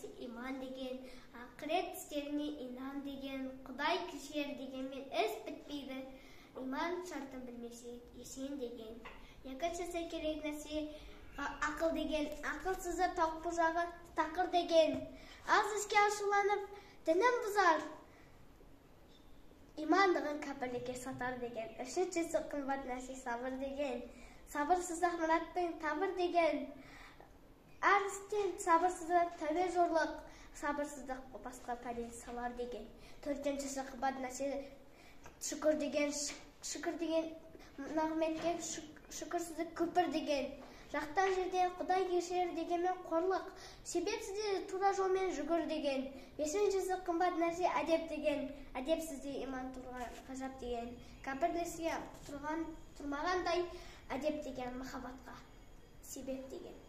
нәрсе иман деген, ақырет істеріне инан деген, Құдай кешер дегенмен іс бітпейді. Иман шартын білмесе есен деген. Екіншісі керек нәрсе ақыл деген, ақылсызы тауық бұзағы тақыр деген. Аз іске ашуланып дінін бұзар, имандығын кәпірлікке сатар деген. Үшіншісі қымбат нәрсе сабыр деген, сабырсыздық мұраттың табыр деген. Әр істен сабырсыздық тәуе зорлық, сабырсыздық басқа пәле салар деген. Төртіншісі қымбат нәрсе шүкір деген, шүкір деген нағметке шүкірсіздік күпір деген. Жақтан жерден Құдай кешірер дегенмен қорлық, себепсізде тура жолмен жүгір деген. Бесіншісі қымбат нәрсе әдеп деген, әдепсізде иман тұрған ғажап деген. Кәпірлікке тұрмағандай әдеп деген махаббатқа себеп деген.